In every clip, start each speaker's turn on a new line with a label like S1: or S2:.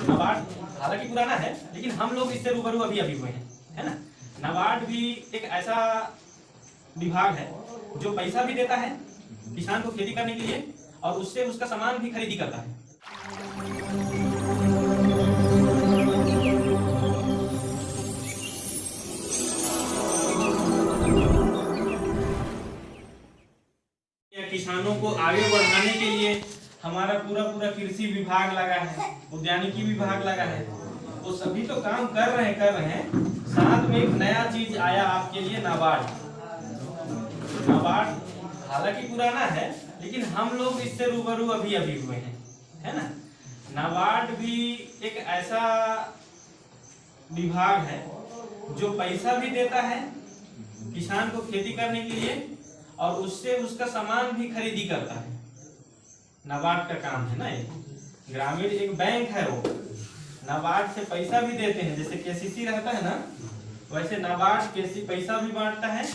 S1: नाबार्ड हालांकि पुराना है, लेकिन हम लोग इससे रूबरू अभी हुए हैं, है ना। नाबार्ड भी एक ऐसा विभाग है जो पैसा भी देता है किसान को खेती करने के लिए और उससे उसका सामान भी खरीदी करता है। किसानों को आगे बढ़ाने के लिए हमारा पूरा कृषि विभाग लगा है, उद्यानिकी विभाग लगा है, वो सभी तो काम कर रहे हैं। साथ में एक नया चीज आया आपके लिए, नाबार्ड। हालांकि पुराना है, लेकिन हम लोग इससे रूबरू अभी हुए हैं, है ना। नाबार्ड भी एक ऐसा विभाग है जो पैसा भी देता है किसान को खेती करने के लिए और उससे उसका सामान भी खरीदी करता है। नाबार्ड का काम है ना, ये ग्रामीण एक बैंक है, वो नाबार्ड से पैसा भी देते हैं। जैसे केसीसी रहता है ना, वैसे नाबार्ड पैसा भी बांटता है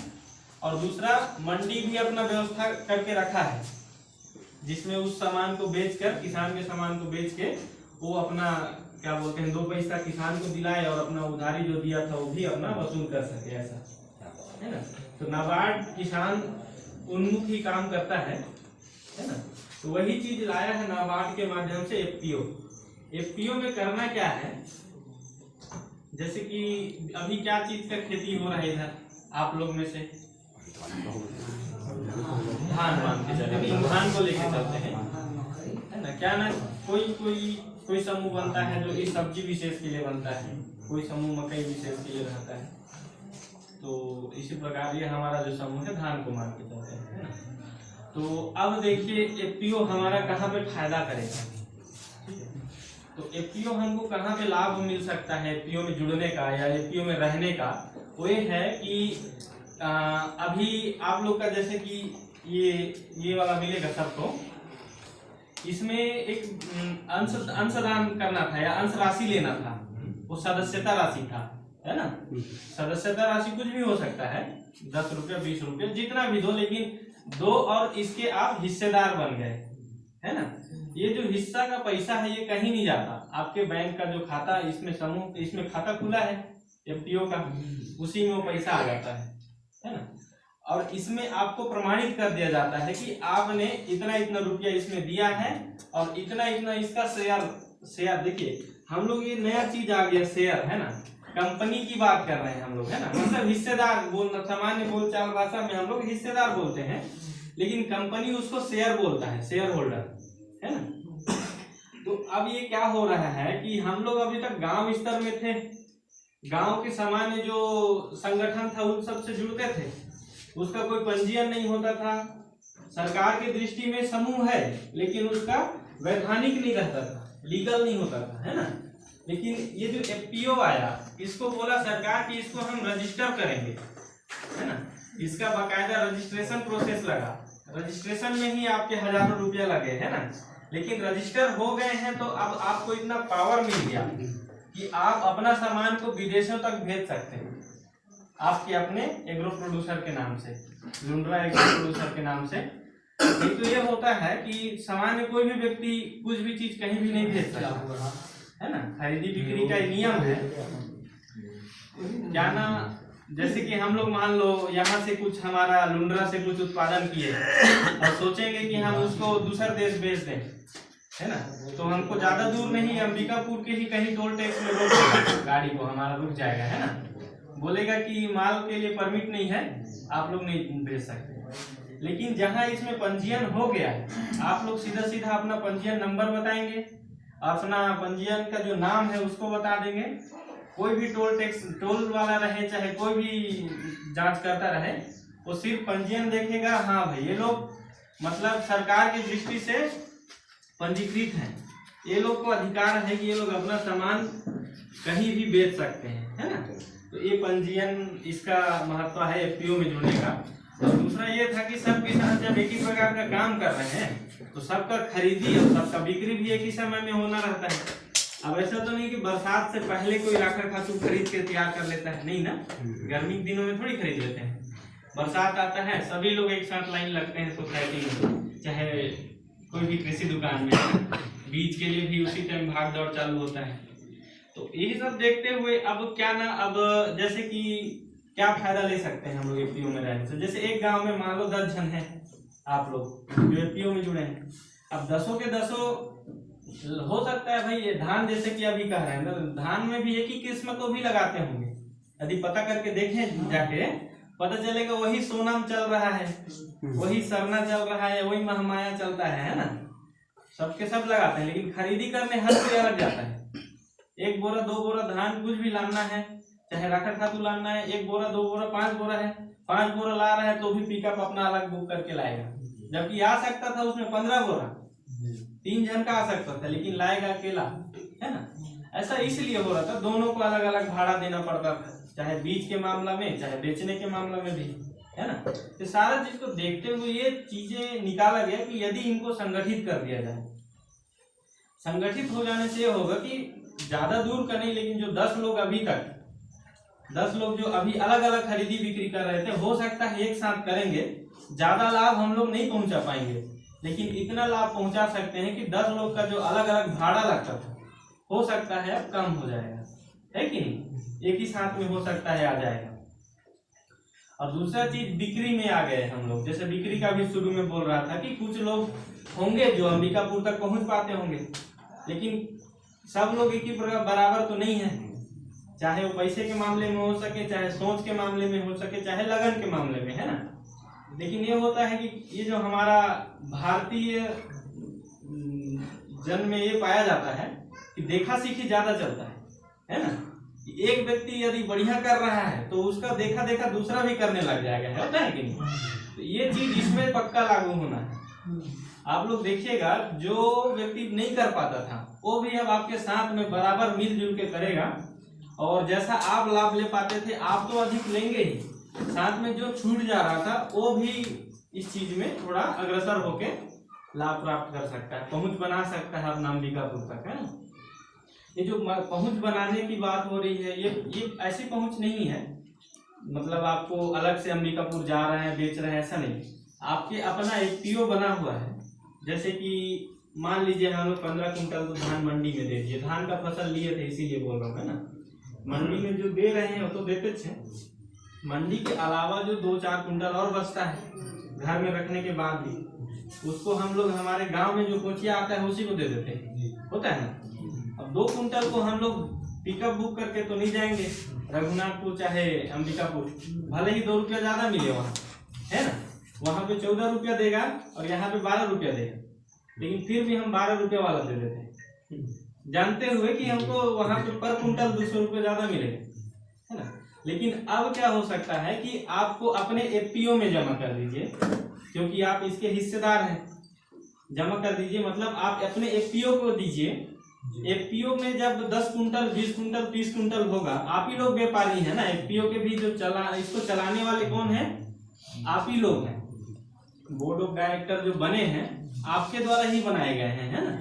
S1: और दूसरा मंडी भी अपना व्यवस्था करके रखा है, जिसमें उस सामान को बेचकर, किसान के सामान को बेच के वो अपना क्या बोलते हैं 2 पैसा किसान को दिलाए और अपना उधारी जो दिया था वो भी अपना वसूल कर सके, ऐसा है ना। तो नाबार्ड किसान उन्मुख ही काम करता है ना। तो वही चीज लाया है नाबार्ड के माध्यम से एफपीओ में करना क्या है, जैसे कि अभी क्या चीज का खेती हो रहा है इधर आप लोग में से, धान मान के चले, धान को लेके चलते हैं, है ना। क्या ना कोई समूह बनता है जो इस सब्जी विशेष के लिए बनता है, कोई समूह मकई विशेष के लिए रहता है। तो इसी प्रकार ये हमारा जो समूह है धान को मान के चलते हैं, है ना। तो अब देखिए एफपीओ हमारा कहाँ पे फायदा करेगा, ठीक है। तो एफपीओ हमको कहाँ पे लाभ मिल सकता है एफपीओ में जुड़ने का या एफपीओ में रहने का, वो ये है कि अभी आप लोग का जैसे कि ये वाला मिलेगा सबको, इसमें एक अंशदान करना था या अंश राशि लेना था, वो सदस्यता राशि था, है ना। सदस्यता राशि कुछ भी हो सकता है, 10 रुपया 20 रुपया जितना भी दो, लेकिन दो और इसके आप हिस्सेदार बन गए, है ना। ये जो हिस्सा का पैसा है ये कहीं नहीं जाता, आपके बैंक का जो खाता इसमें खाता खुला है एफपीओ का, उसी में वो पैसा आ जाता है ना। और इसमें आपको प्रमाणित कर दिया जाता है कि आपने इतना रुपया इसमें दिया है और इतना इसका शेयर। देखिए हम लोग ये नया चीज आ गया, शेयर, है ना। कंपनी की बात कर रहे हैं हम लोग, है ना, मतलब हिस्सेदार बोलना, सामान्य बोलचाल भाषा में हम लोग हिस्सेदार बोलते हैं, लेकिन कंपनी उसको शेयर बोलता है, शेयर होल्डर, है ना। तो अब ये क्या हो रहा है कि हम लोग अभी तक गांव स्तर में थे, गांव के सामान्य जो संगठन था उन सब से जुड़ते थे, उसका कोई पंजीयन नहीं होता था। सरकार की दृष्टि में समूह है लेकिन उसका वैधानिक नहीं रहता था, लीगल नहीं होता था, है ना। लेकिन ये जो एफपीओ आया, इसको बोला सरकार कि इसको हम रजिस्टर करेंगे, है ना। इसका बाकायदा रजिस्ट्रेशन प्रोसेस लगा, रजिस्ट्रेशन में ही आपके हजारों रुपया लगे, है ना। लेकिन रजिस्टर हो गए हैं तो अब आपको इतना पावर मिल गया कि आप अपना सामान को विदेशों तक भेज सकते हैं, आपके अपने एग्रो प्रोड्यूसर के नाम से, लुंड्रा एग्रो प्रोड्यूसर के नाम से। नहीं तो ये होता है कि सामान्य कोई भी व्यक्ति कुछ भी चीज कहीं भी नहीं भेज सकता, है ना। खरीदी बिक्री का नियम है क्या ना। जैसे कि हम लोग मान लो यहाँ से कुछ हमारा लुंड्रा से कुछ उत्पादन किए और सोचेंगे कि हम उसको दूसरे देश भेज दें, है ना। तो हमको ज्यादा दूर नहीं, अंबिकापुर के ही कहीं टोल टैक्स में रोक देगा गाड़ी को, हमारा रुक जाएगा, है ना। बोलेगा कि माल के लिए परमिट नहीं है, आप लोग नहीं भेज सकते। लेकिन जहां इसमें पंजीयन हो गया, आप लोग सीधा अपना पंजीयन नंबर बताएंगे, अपना पंजीयन का जो नाम है उसको बता देंगे। कोई भी टोल वाला रहे, चाहे कोई भी जांच करता रहे, वो सिर्फ पंजीयन देखेगा, हाँ भाई ये लोग मतलब सरकार की दृष्टि से पंजीकृत हैं, ये लोग को अधिकार है कि ये लोग अपना सामान कहीं भी बेच सकते हैं, है ना। तो ये पंजीयन, इसका महत्व है एफपीओ में जुड़ने का। और दूसरा ये था कि सब किसान जब एक ही प्रकार का काम कर रहे हैं तो सबका खरीदी और सबका बिक्री भी एक ही समय में होना रहता है। अब ऐसा तो नहीं कि बरसात से पहले कोई राखड़ खातू खरीद के तैयार कर लेता है, नहीं ना। गर्मी के दिनों में थोड़ी खरीद लेते हैं, बरसात आता है सभी लोग एक साथ लाइन लगते हैं सोसाइटी में, चाहे कोई भी कृषि दुकान में, बीज के लिए भी उसी टाइम भाग दौड़ चालू होता है। तो यही सब देखते हुए अब क्या ना, अब जैसे कि क्या फायदा ले सकते हैं हम लोग एफपीओ में रहने से। जैसे एक गांव में मान लो 10 जन हैं आप लोग जो एफपीओ में जुड़े हैं। अब 10 के 10 हो सकता है भाई, ये धान जैसे कि अभी कह रहे हैं ना, धान में भी एक ही किस्म को भी लगाते होंगे। यदि पता करके देखें जाके पता चलेगा वही सोनम चल रहा है, वही सरना चल रहा है, वही महमाया चलता है ना। सबके सब लगाते हैं, लेकिन खरीदी करने हर कोई अलग जाता है। 1 बोरा 2 बोरा धान कुछ भी लाना है, चाहे राखा खातू लाना है, 1 बोरा 2 बोरा 5 बोरा है, 5 बोरा ला रहा है तो भी पिकअप अपना अलग बुक करके लाएगा। जबकि आ सकता था उसमें 15 बोरा, 3 जन का आ सकता था, लेकिन लाएगा अकेला, है ना। ऐसा इसलिए हो रहा था, दोनों को अलग अलग भाड़ा देना पड़ता था, चाहे बीज के मामला में चाहे बेचने के मामला में भी, है ना। तो सारा चीज को देखते हुए ये चीजें निकाला गया कि यदि इनको संगठित कर दिया जाए। संगठित हो जाने से ये होगा कि ज्यादा दूर का नहीं, लेकिन जो 10 लोग अभी तक 10 लोग जो अभी अलग अलग खरीदी बिक्री कर रहे थे, हो सकता है एक साथ करेंगे, ज्यादा लाभ हम लोग नहीं पहुंचा पाएंगे, लेकिन इतना लाभ पहुंचा सकते हैं कि 10 लोग का जो अलग अलग भाड़ा लगता था हो सकता है अब कम हो जाएगा, है कि नहीं। एक ही साथ में हो सकता है आ जाएगा। और दूसरा चीज बिक्री में आ गए हम लोग। जैसे बिक्री का भी शुरू में बोल रहा था कि कुछ लोग होंगे जो अंबिकापुर तक पहुंच पाते होंगे, लेकिन सब लोग एक ही प्रकार बराबर तो नहीं है। चाहे वो पैसे के मामले में हो सके, चाहे सोच के मामले में हो सके, चाहे लगन के मामले में, है ना। लेकिन ये होता है कि ये जो हमारा भारतीय जन में ये पाया जाता है कि देखा सीखी ज्यादा चलता है ना। एक व्यक्ति यदि बढ़िया कर रहा है तो उसका देखा देखा दूसरा भी करने लग जाएगा, होता है कि नहीं। तो ये चीज इसमें पक्का लागू होना है। आप लोग देखिएगा, जो व्यक्ति नहीं कर पाता था वो भी अब आपके साथ में बराबर मिलजुल के करेगा, और जैसा आप लाभ ले पाते थे आप तो अधिक लेंगे ही, साथ में जो छूट जा रहा था वो भी इस चीज में थोड़ा अग्रसर होके लाभ प्राप्त कर सकता है, पहुंच बना सकता है अपना अंबिकापुर तक, है ना। ये जो पहुंच बनाने की बात हो रही है, ये ऐसी पहुंच नहीं है मतलब आपको अलग से अंबिकापुर जा रहे हैं बेच रहे हैं, ऐसा नहीं। आपके अपना एफपीओ बना हुआ है। जैसे कि मान लीजिए हम लोग 15 कुंटल तो धान मंडी में दे दिए, धान का फसल लिए थे इसीलिए बोल रहा हूँ, है ना। मंडी में जो दे रहे हैं वो तो देते थे, मंडी के अलावा जो 2-4 कुंटल और बचता है घर में रखने के बाद भी, उसको हम लोग हमारे गांव में जो कोचिया आता है उसी को दे देते हैं, होता है ना। अब 2 कुंटल को हम लोग पिकअप बुक करके तो नहीं जाएंगे रघुनाथपुर चाहे अंबिकापुर, भले ही 2 रुपया ज्यादा मिले वहाँ, है ना। वहाँ पे 14 रुपया देगा और यहाँ पे 12 रुपया देगा, लेकिन फिर भी हम 12 रुपया वाला दे देते हैं, जानते हुए कि हमको वहाँ पे पर कुंटल 200 रुपये ज्यादा मिलेगा, है ना। लेकिन अब क्या हो सकता है कि आपको अपने एफपीओ में जमा कर दीजिए, क्योंकि आप इसके हिस्सेदार हैं। जमा कर दीजिए मतलब आप अपने एफपीओ को दीजिए। एफपीओ में जब 10 कुंटल 20 कुंटल 30 कुंटल होगा, आप ही लोग व्यापारी हैं ना। एफपीओ के भी जो इसको चलाने वाले कौन है, आप ही लोग हैं। बोर्ड ऑफ डायरेक्टर जो बने हैं आपके द्वारा ही बनाए गए हैं, है ना।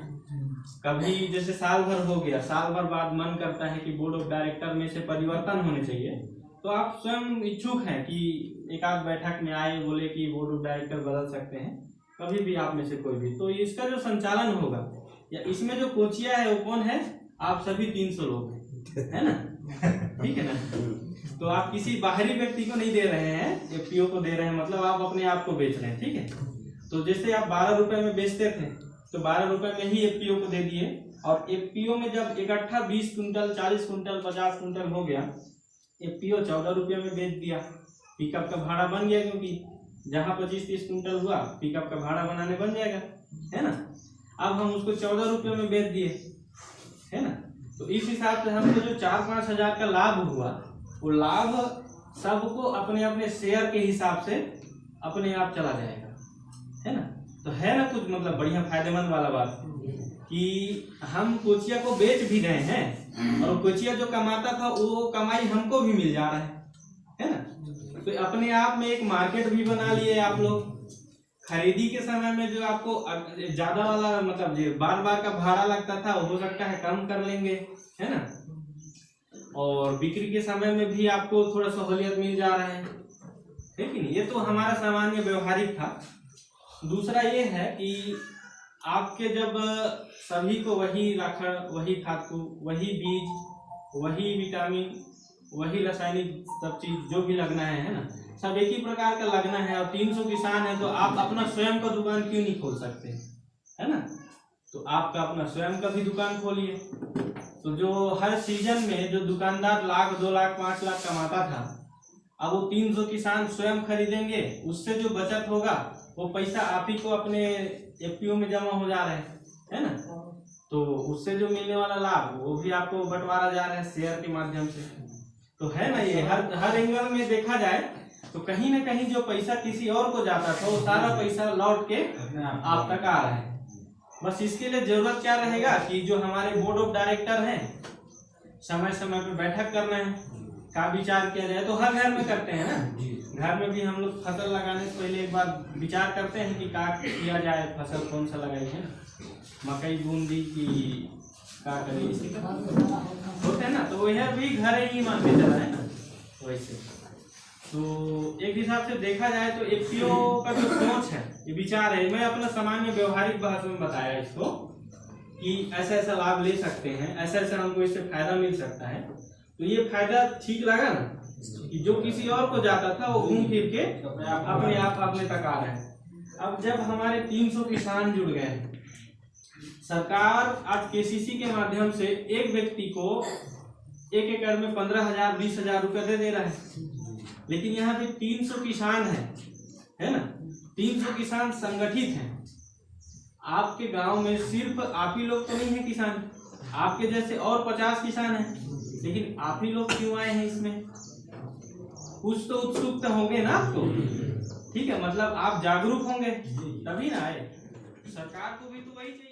S1: कभी जैसे साल भर हो गया, साल भर बाद मन करता है कि बोर्ड ऑफ डायरेक्टर में से परिवर्तन होने चाहिए, तो आप स्वयं इच्छुक हैं कि एक आध बैठक में आए, बोले कि बोर्ड ऑफ डायरेक्टर बदल सकते हैं, कभी भी आप में से कोई भी। तो इसका जो संचालन होगा या इसमें जो कोचिया है वो कौन है, आप सभी 300 लोग हैं, है ना, ठीक है ना। तो आप किसी बाहरी व्यक्ति को नहीं दे रहे हैं, एफपीओ को दे रहे हैं, मतलब आप अपने आप को बेच रहे हैं, ठीक है। तो जैसे आप 12 रुपए में बेचते थे तो 12 रुपए में ही एफपीओ को दे दिए, और एफपीओ में जब इकट्ठा 20 कुंटल 40 कुंटल 50 कुंटल हो गया, एफपीओ 14 रुपये में बेच दिया। पिकअप का भाड़ा बन गया, क्योंकि जहाँ 25-30 कुंटल हुआ पिकअप का भाड़ा बनाने बन जाएगा, है ना। अब हम उसको 14 रुपये में बेच दिए, है ना। तो इस हिसाब से हमको जो 4-5 हजार का लाभ हुआ, वो लाभ सबको अपने अपने शेयर के हिसाब से अपने आप चला जाएगा, है ना। तो है ना कुछ मतलब बढ़िया फायदेमंद वाला बात कि हम कोचिया को बेच भी रहे हैं, और कोचिया जो कमाता था वो कमाई हमको भी मिल जा रहा है ना। तो अपने आप में एक मार्केट भी बना लिए आप लोग। खरीदी के समय में जो आपको ज्यादा वाला मतलब जो बार बार का भाड़ा लगता था, वो हो सकता है कम कर लेंगे, है ना। और बिक्री के समय में भी आपको थोड़ा सहूलियत मिल जा रहा है, ठीक है। ये तो हमारा सामान्य व्यवहारिक था। दूसरा ये है कि आपके जब सभी को वही राखड़, वही खाद, वही बीज, वही विटामिन, वही रासायनिक सब चीज जो भी लगना है ना, सब एक ही प्रकार का लगना है, और 300 किसान है तो आप अपना स्वयं का दुकान क्यों नहीं खोल सकते, है ना? तो आपका अपना स्वयं का भी दुकान खोलिए। तो जो हर सीजन में जो दुकानदार लाख, 2 लाख, 5 लाख कमाता था, अब वो 300 किसान स्वयं खरीदेंगे, उससे जो बचत होगा वो पैसा आप ही को अपने एफपीओ में जमा हो जा रहा है ना? तो उससे जो मिलने वाला लाभ वो भी आपको बंटवारा जा रहा है शेयर के माध्यम से। तो है ना, ये हर एंगल में देखा जाए तो कहीं ना कहीं जो पैसा किसी और को जाता था वो सारा पैसा लौट के आप तक आ रहा है। बस इसके लिए जरूरत क्या रहेगा कि जो हमारे बोर्ड ऑफ डायरेक्टर हैं, समय समय पे बैठक करना है, का विचार किया जाए। तो हर घर में करते हैं ना, घर में भी हम लोग फसल लगाने से पहले एक बार विचार करते हैं कि क्या किया जाए, फसल कौन सा लगाई है ना, मकई बूंदी की क्या करें, इसी का होते हैं ना। तो यह भी घर ही मान के चला है ना वैसे। तो एक हिसाब से देखा जाए तो एफपीओ का जो सोच है, ये विचार है, मैं अपना सामान्य व्यवहारिक भाषा में बताया इसको कि ऐसा ऐसा लाभ ले सकते हैं, ऐसा ऐसा हमको इससे फायदा मिल सकता है। तो ये फायदा ठीक लगा ना कि जो किसी और को जाता था वो घूम फिर के अपने आप अपने तक आ रहा है। अब जब हमारे 300 किसान जुड़ गए, सरकार आज केसीसी के माध्यम से एक व्यक्ति को 1 एकड़ में 15,000 20,000 रुपये दे रहा है। लेकिन यहाँ पे 300 किसान है ना, 300 किसान संगठित हैं। आपके गांव में सिर्फ आप ही लोग तो नहीं है किसान, आपके जैसे और 50 किसान हैं, लेकिन आप ही लोग क्यों आए हैं इसमें? कुछ तो उत्सुकता होंगे ना आपको, ठीक है, मतलब आप जागरूक होंगे तभी ना आए। सरकार को भी तो वही चाहिए।